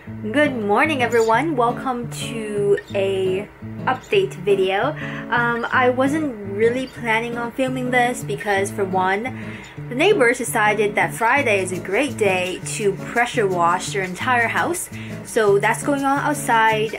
Good morning everyone, welcome to a update video. I wasn't really planning on filming this because for one, the neighbors decided that Friday is a great day to pressure wash their entire house. So that's going on outside,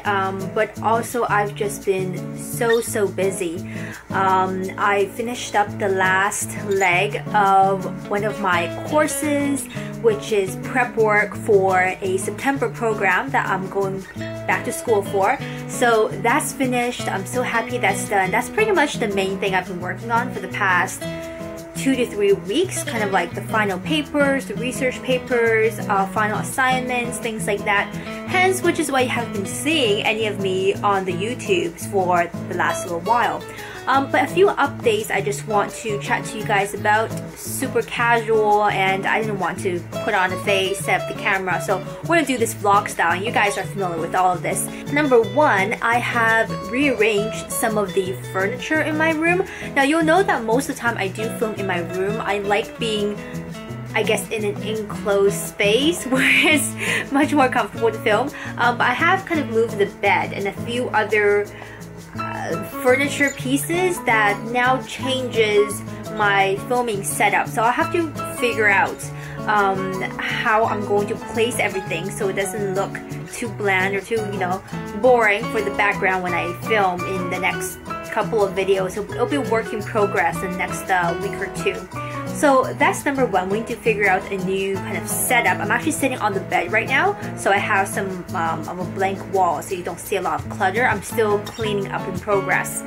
but also I've just been so busy. I finished up the last leg of one of my courses, which is prep work for a September program that I'm going back to school for. So that's finished. I'm so happy that's done. That's pretty much the main thing I've been working on for the past 2 to 3 weeks, kind of like the final papers, the research papers, final assignments, things like that. Hence, which is why you haven't been seeing any of me on the YouTubes for the last little while. But a few updates I just want to chat to you guys about. Super casual, and I didn't want to put on a face, set up the camera, so we're gonna do this vlog style, and you guys are familiar with all of this. Number one, I have rearranged some of the furniture in my room. Now you'll know that most of the time I do film in my room. I like being, I guess, in an enclosed space where it's much more comfortable to film. But I have kind of moved the bed and a few other furniture pieces that now changes my filming setup. So I'll have to figure out how I'm going to place everything so it doesn't look too bland or too, boring for the background when I film in the next couple of videos. So it'll be a work in progress in the next week or two. So that's number one. We need to figure out a new kind of setup. I'm actually sitting on the bed right now, so I have some of a blank wall, so you don't see a lot of clutter. I'm still cleaning up in progress.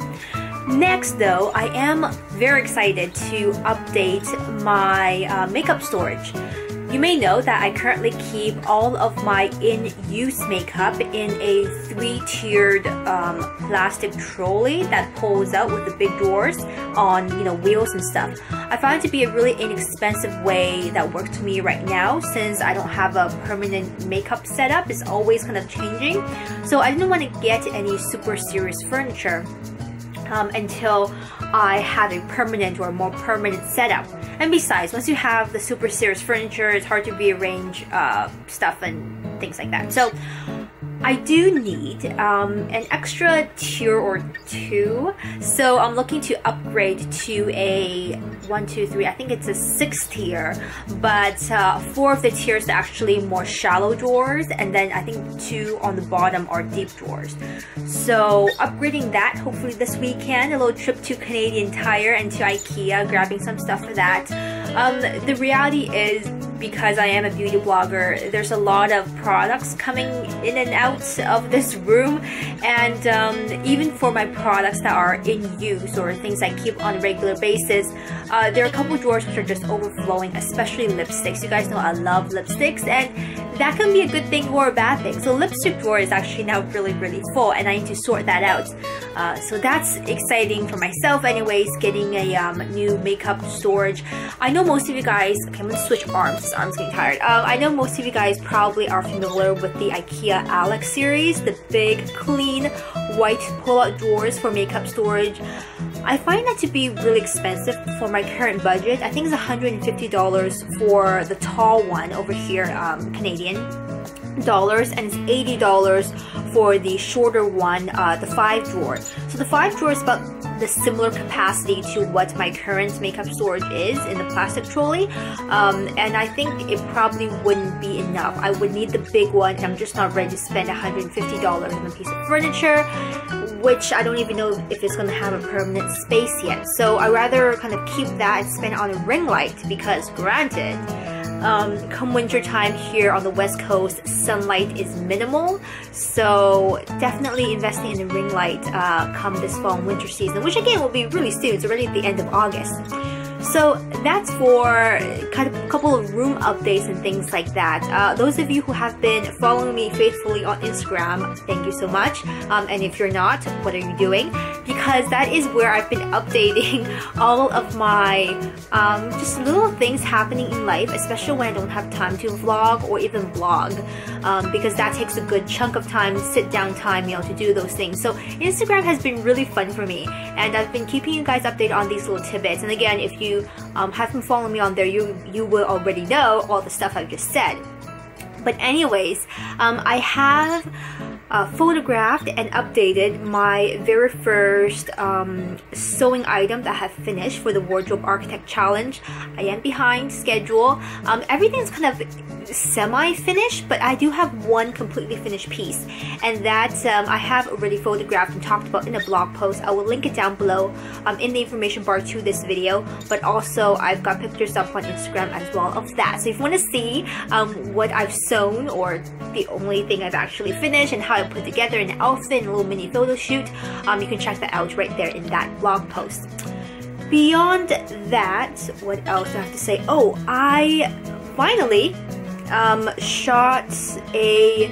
Next though, I am very excited to update my makeup storage. You may know that I currently keep all of my in-use makeup in a 3-tiered plastic trolley that pulls out with the big drawers on wheels and stuff. I find it to be a really inexpensive way that works for me right now, since I don't have a permanent makeup setup. It's always kind of changing, so I didn't want to get any super serious furniture until I have a permanent or more permanent setup. And besides, once you have the super serious furniture, it's hard to rearrange stuff and things like that. So I do need an extra tier or two. So I'm looking to upgrade to a 1, 2, 3, I think it's a 6th tier, but 4 of the tiers are actually more shallow drawers, and then I think 2 on the bottom are deep drawers. So upgrading that hopefully this weekend, a little trip to Canadian Tire and to IKEA, grabbing some stuff for that. The reality is, because I am a beauty blogger, there's a lot of products coming in and out of this room, and even for my products that are in use or things I keep on a regular basis, there are a couple drawers which are just overflowing, especially lipsticks. You guys know I love lipsticks, and that can be a good thing or a bad thing. So lipstick drawer is actually now really full, and I need to sort that out. So that's exciting for myself anyways, getting a new makeup storage. I know most of you guys, okay, I'm gonna switch arms, this arm's getting tired. I know most of you guys probably are familiar with the IKEA Alex series, the big, clean, white pull-out drawers for makeup storage. I find that to be really expensive for my current budget. I think it's $150 for the tall one over here, Canadian dollars, and it's $80 for the shorter one, the 5 drawer. So the 5 drawer is about the similar capacity to what my current makeup storage is in the plastic trolley, and I think it probably wouldn't be enough. I would need the big one, and I'm just not ready to spend $150 on a piece of furniture, which I don't even know if it's going to have a permanent space yet. So I rather kind of keep that and spend it on a ring light, because granted, come winter time here on the West Coast, sunlight is minimal, so definitely investing in a ring light come this fall and winter season, which again will be really soon. It's already at the end of August. So that's for kind of a couple of room updates and things like that. Those of you who have been following me faithfully on Instagram, thank you so much. And if you're not, what are you doing? Because that is where I've been updating all of my just little things happening in life, especially when I don't have time to vlog or even vlog, because that takes a good chunk of time, sit down time, to do those things. So Instagram has been really fun for me, and I've been keeping you guys updated on these little tidbits. And again, if you have been following me on there, you will already know all the stuff I've just said. But anyways, I have photographed and updated my very first sewing item that I have finished for the Wardrobe Architect Challenge. I am behind schedule. Everything's kind of semi-finished, but I do have one completely finished piece, and that I have already photographed and talked about in a blog post. I will link it down below in the information bar to this video, but also I've got pictures up on Instagram as well of that. So if you want to see what I've sewn, or the only thing I've actually finished, and how I put together an outfit and a little mini photo shoot, you can check that out right there in that blog post. Beyond that, what else do I have to say? Oh, I finally shot a,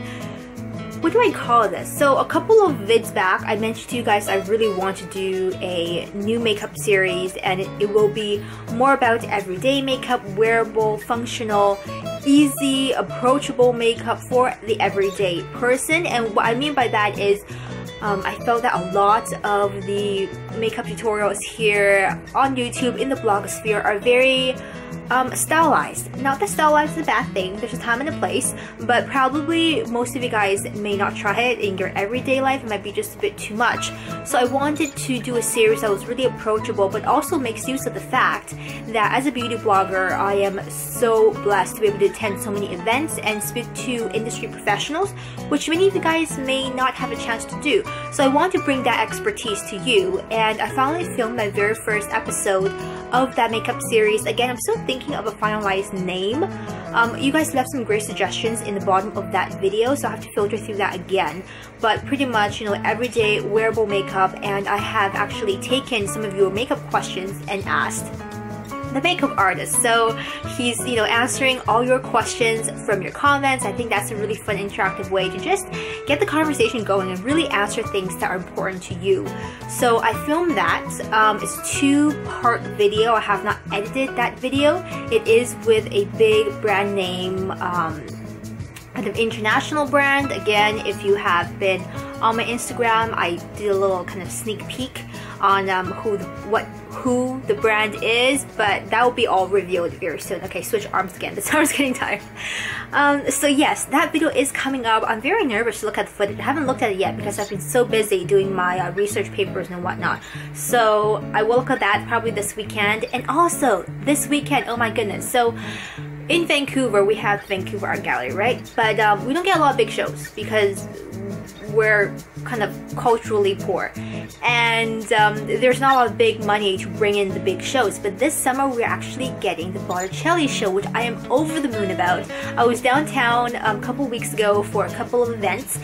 what do I call this? So a couple of vids back, I mentioned to you guys I really want to do a new makeup series, and it will be more about everyday makeup, wearable, functional, easy, approachable makeup for the everyday person. And what I mean by that is I felt that a lot of the makeup tutorials here on YouTube in the blogosphere are very stylized. Not that stylized is a bad thing, there's a time and a place, but probably most of you guys may not try it in your everyday life. It might be just a bit too much. So I wanted to do a series that was really approachable, but also makes use of the fact that as a beauty blogger, I am so blessed to be able to attend so many events and speak to industry professionals, which many of you guys may not have a chance to do. So I want to bring that expertise to you, and I finally filmed my very first episode of that makeup series. Again, I'm still thinking of a finalized name. You guys left some great suggestions in the bottom of that video, so I have to filter through that again. But pretty much, you know, everyday wearable makeup, and I have actually taken some of your makeup questions and asked the makeup artist. So he's, you know, answering all your questions from your comments. I think that's a really fun, interactive way to just get the conversation going and really answer things that are important to you. So I filmed that. It's a two-part video. I have not edited that video. It is with a big brand name, kind of international brand. Again, if you have been on my Instagram, I did a little kind of sneak peek on who the brand is, but that will be all revealed very soon. Okay, switch arms again. This arm's getting tired. So yes, that video is coming up. I'm very nervous to look at the footage. I haven't looked at it yet because I've been so busy doing my research papers and whatnot. So I will look at that probably this weekend, and also this weekend. Oh my goodness! So in Vancouver, we have Vancouver Art Gallery, right? But we don't get a lot of big shows because we're kind of culturally poor, and there's not a lot of big money to bring in the big shows. But this summer we're actually getting the Botticelli show, which I am over the moon about. I was downtown a couple weeks ago for a couple of events,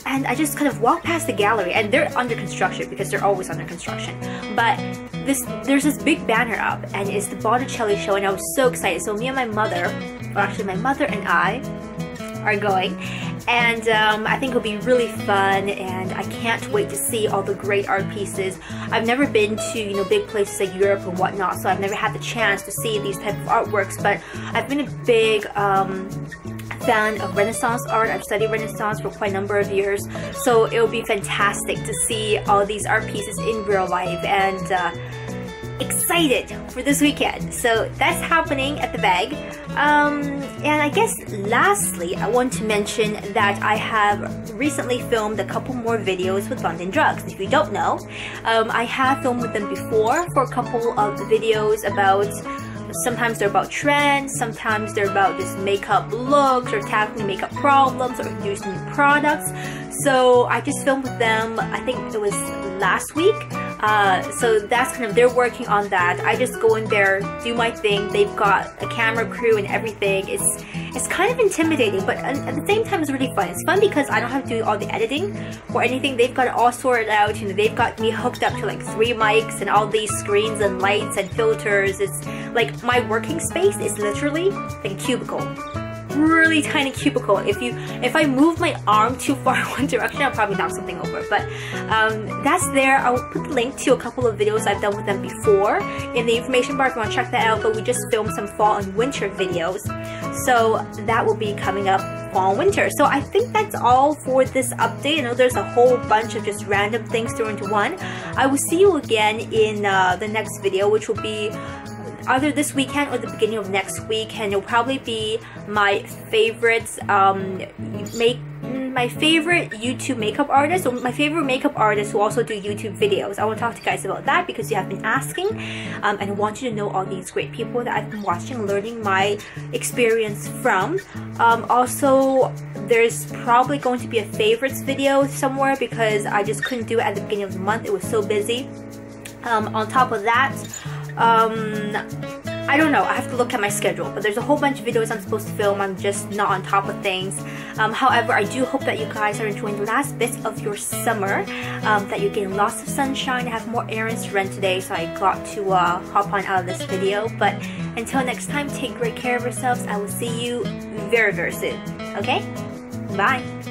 and I just kind of walked past the gallery, and they're under construction because they're always under construction, but there's this big banner up, and it's the Botticelli show, and I was so excited. So me and my mother, or actually my mother and I, are going, and I think it'll be really fun, and I can't wait to see all the great art pieces. I've never been to, you know, big places like Europe and whatnot, so I've never had the chance to see these type of artworks, but I've been a big fan of Renaissance art. I've studied Renaissance for quite a number of years, so it'll be fantastic to see all these art pieces in real life, and excited for this weekend. So that's happening at the bag. And I guess lastly, I want to mention that I have recently filmed a couple more videos with Bunnie Drugs. If you don't know, I have filmed with them before for a couple of videos about, sometimes they're about trends, sometimes they're about just makeup looks or tackling makeup problems or introducing new products. So I just filmed with them, I think it was last week. So that's kind of, they're working on that. I just go in there, do my thing. They've got a camera crew and everything. It's kind of intimidating, but at the same time it's really fun. It's fun because I don't have to do all the editing or anything. They've got it all sorted out. You know, they've got me hooked up to like 3 mics and all these screens and lights and filters. It's like my working space is literally like a cubicle. Really tiny cubicle. If I move my arm too far in one direction, I'll probably knock something over. But that's there. I'll put the link to a couple of videos I've done with them before in the information bar if you want to check that out. But we just filmed some fall and winter videos, so that will be coming up fall and winter. So I think that's all for this update. I know there's a whole bunch of just random things thrown into one. I will see you again in the next video, which will be either this weekend or the beginning of next week, and it'll probably be my favorites my favorite YouTube makeup artist, or my favorite makeup artists who also do YouTube videos. I want to talk to you guys about that because you have been asking, and I want you to know all these great people that I've been watching and learning my experience from. Also, there's probably going to be a favorites video somewhere because I just couldn't do it at the beginning of the month. It was so busy. On top of that, I don't know, I have to look at my schedule, but there's a whole bunch of videos I'm supposed to film. I'm just not on top of things. However, I do hope that you guys are enjoying the last bits of your summer, that you're getting lots of sunshine. I have more errands to run today, so I got to hop on out of this video. But until next time, take great care of yourselves. I will see you very, very soon. Okay? Bye!